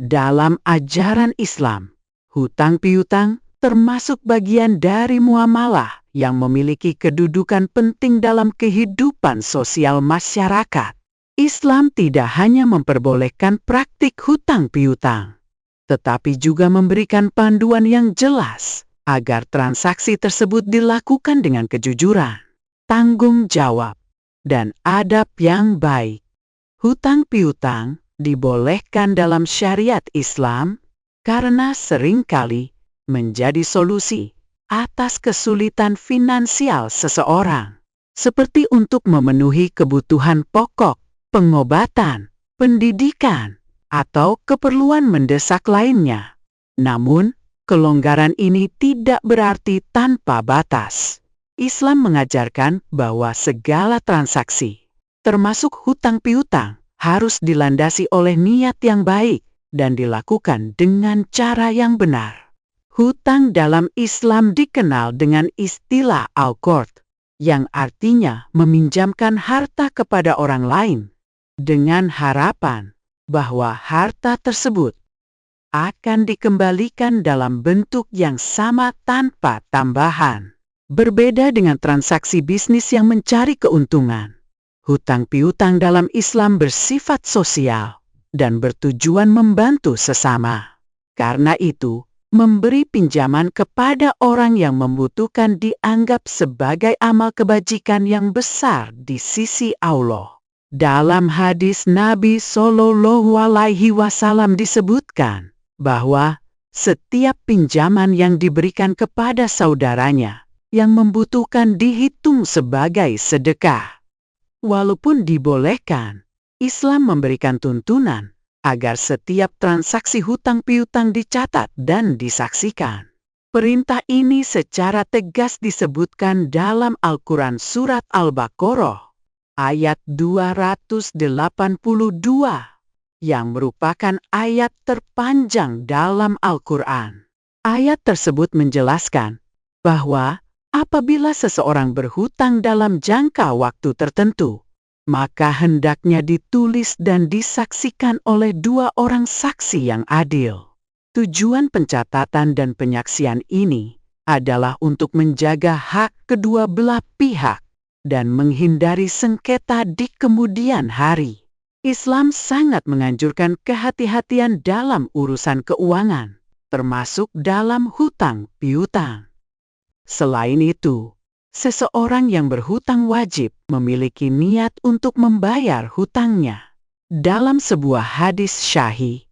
Dalam ajaran Islam, hutang piutang termasuk bagian dari muamalah yang memiliki kedudukan penting dalam kehidupan sosial masyarakat. Islam tidak hanya memperbolehkan praktik hutang piutang, tetapi juga memberikan panduan yang jelas agar transaksi tersebut dilakukan dengan kejujuran, tanggung jawab, dan adab yang baik. Hutang piutang dibolehkan dalam syariat Islam karena seringkali menjadi solusi atas kesulitan finansial seseorang, seperti untuk memenuhi kebutuhan pokok, pengobatan, pendidikan, atau keperluan mendesak lainnya. Namun, kelonggaran ini tidak berarti tanpa batas. Islam mengajarkan bahwa segala transaksi, termasuk hutang piutang, harus dilandasi oleh niat yang baik dan dilakukan dengan cara yang benar. Hutang dalam Islam dikenal dengan istilah al-qard, yang artinya meminjamkan harta kepada orang lain, dengan harapan bahwa harta tersebut akan dikembalikan dalam bentuk yang sama tanpa tambahan. Berbeda dengan transaksi bisnis yang mencari keuntungan, hutang piutang dalam Islam bersifat sosial dan bertujuan membantu sesama. Karena itu, memberi pinjaman kepada orang yang membutuhkan dianggap sebagai amal kebajikan yang besar di sisi Allah. Dalam hadis Nabi Shallallahu Alaihi Wasallam disebutkan bahwa setiap pinjaman yang diberikan kepada saudaranya yang membutuhkan dihitung sebagai sedekah. Walaupun dibolehkan, Islam memberikan tuntunan agar setiap transaksi hutang piutang dicatat dan disaksikan. Perintah ini secara tegas disebutkan dalam Al-Quran Surat Al-Baqarah ayat 282 yang merupakan ayat terpanjang dalam Al-Quran. Ayat tersebut menjelaskan bahwa apabila seseorang berhutang dalam jangka waktu tertentu, maka hendaknya ditulis dan disaksikan oleh dua orang saksi yang adil. Tujuan pencatatan dan penyaksian ini adalah untuk menjaga hak kedua belah pihak dan menghindari sengketa di kemudian hari. Islam sangat menganjurkan kehati-hatian dalam urusan keuangan, termasuk dalam hutang piutang. Selain itu, seseorang yang berhutang wajib memiliki niat untuk membayar hutangnya. Dalam sebuah hadis syahih,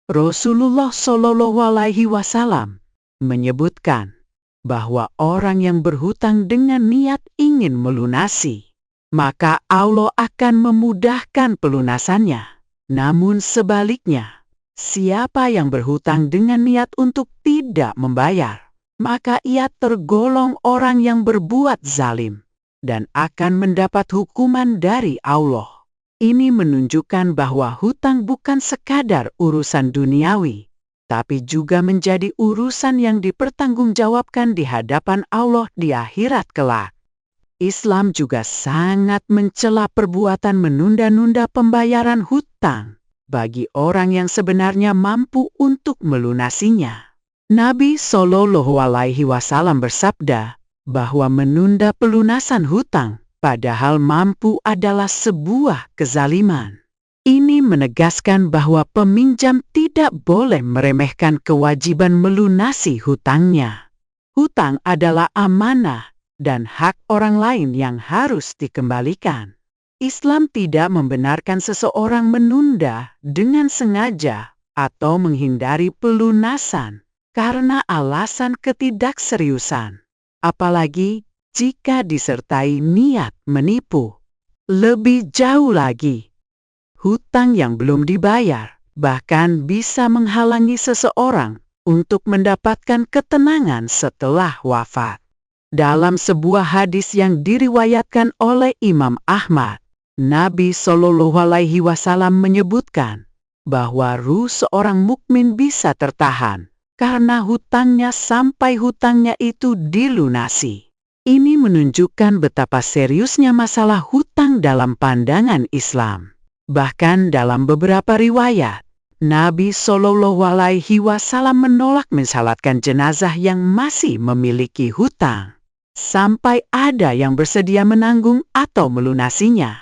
Rasulullah Shallallahu Alaihi Wasallam menyebutkan bahwa orang yang berhutang dengan niat ingin melunasi, maka Allah akan memudahkan pelunasannya. Namun sebaliknya, siapa yang berhutang dengan niat untuk tidak membayar, maka ia tergolong orang yang berbuat zalim dan akan mendapat hukuman dari Allah. Ini menunjukkan bahwa hutang bukan sekadar urusan duniawi, tapi juga menjadi urusan yang dipertanggungjawabkan di hadapan Allah di akhirat kelak. Islam juga sangat mencela perbuatan menunda-nunda pembayaran hutang bagi orang yang sebenarnya mampu untuk melunasinya. Nabi Shallallahu Alaihi Wasallam bersabda bahwa menunda pelunasan hutang padahal mampu adalah sebuah kezaliman. Ini menegaskan bahwa peminjam tidak boleh meremehkan kewajiban melunasi hutangnya. Hutang adalah amanah dan hak orang lain yang harus dikembalikan. Islam tidak membenarkan seseorang menunda dengan sengaja atau menghindari pelunasan karena alasan ketidakseriusan, apalagi jika disertai niat menipu. Lebih jauh lagi, hutang yang belum dibayar bahkan bisa menghalangi seseorang untuk mendapatkan ketenangan setelah wafat. Dalam sebuah hadis yang diriwayatkan oleh Imam Ahmad, Nabi Shallallahu Alaihi Wasallam menyebutkan bahwa ruh seorang mukmin bisa tertahan karena hutangnya sampai hutangnya itu dilunasi. Ini menunjukkan betapa seriusnya masalah hutang dalam pandangan Islam. Bahkan dalam beberapa riwayat, Nabi Shallallahu Alaihi Wasallam menolak mensalatkan jenazah yang masih memiliki hutang, sampai ada yang bersedia menanggung atau melunasinya.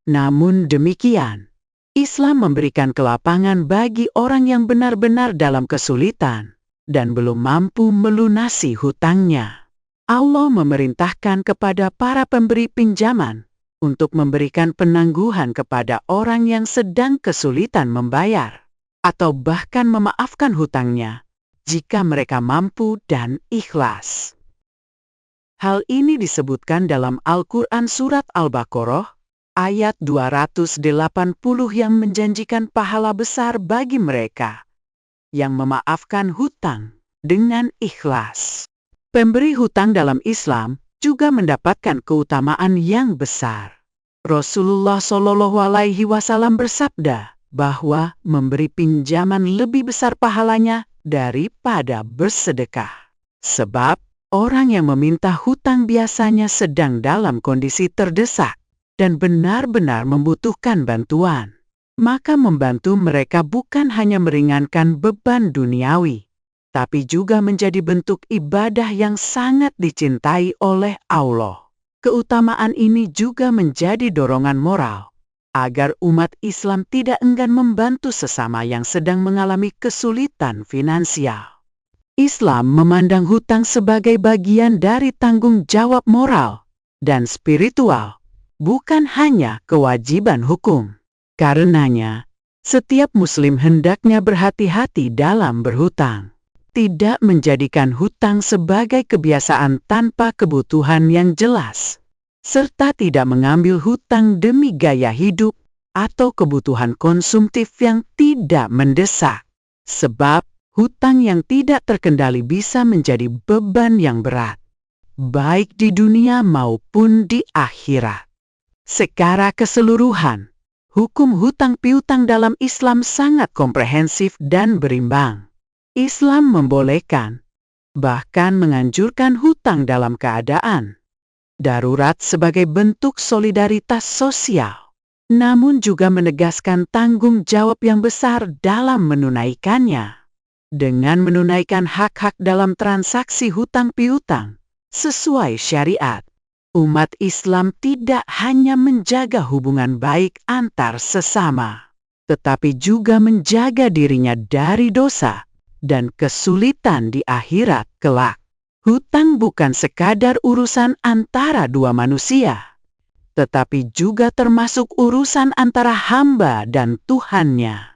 Namun demikian, Islam memberikan kelapangan bagi orang yang benar-benar dalam kesulitan dan belum mampu melunasi hutangnya. Allah memerintahkan kepada para pemberi pinjaman untuk memberikan penangguhan kepada orang yang sedang kesulitan membayar, atau bahkan memaafkan hutangnya jika mereka mampu dan ikhlas. Hal ini disebutkan dalam Al-Quran Surat Al-Baqarah ayat 280 yang menjanjikan pahala besar bagi mereka yang memaafkan hutang dengan ikhlas. Pemberi hutang dalam Islam juga mendapatkan keutamaan yang besar. Rasulullah Shallallahu Alaihi Wasallam bersabda bahwa memberi pinjaman lebih besar pahalanya daripada bersedekah. Sebab orang yang meminta hutang biasanya sedang dalam kondisi terdesak dan benar-benar membutuhkan bantuan. Maka membantu mereka bukan hanya meringankan beban duniawi, tapi juga menjadi bentuk ibadah yang sangat dicintai oleh Allah. Keutamaan ini juga menjadi dorongan moral agar umat Islam tidak enggan membantu sesama yang sedang mengalami kesulitan finansial. Islam memandang hutang sebagai bagian dari tanggung jawab moral dan spiritual, bukan hanya kewajiban hukum. Karenanya, setiap Muslim hendaknya berhati-hati dalam berhutang. Tidak menjadikan hutang sebagai kebiasaan tanpa kebutuhan yang jelas, serta tidak mengambil hutang demi gaya hidup atau kebutuhan konsumtif yang tidak mendesak. Sebab hutang yang tidak terkendali bisa menjadi beban yang berat, baik di dunia maupun di akhirat. Secara keseluruhan, hukum hutang piutang dalam Islam sangat komprehensif dan berimbang. Islam membolehkan, bahkan menganjurkan hutang dalam keadaan darurat sebagai bentuk solidaritas sosial, namun juga menegaskan tanggung jawab yang besar dalam menunaikannya. Dengan menunaikan hak-hak dalam transaksi hutang piutang sesuai syariat, umat Islam tidak hanya menjaga hubungan baik antar sesama, tetapi juga menjaga dirinya dari dosa dan kesulitan di akhirat kelak. Hutang bukan sekadar urusan antara dua manusia, tetapi juga termasuk urusan antara hamba dan Tuhannya.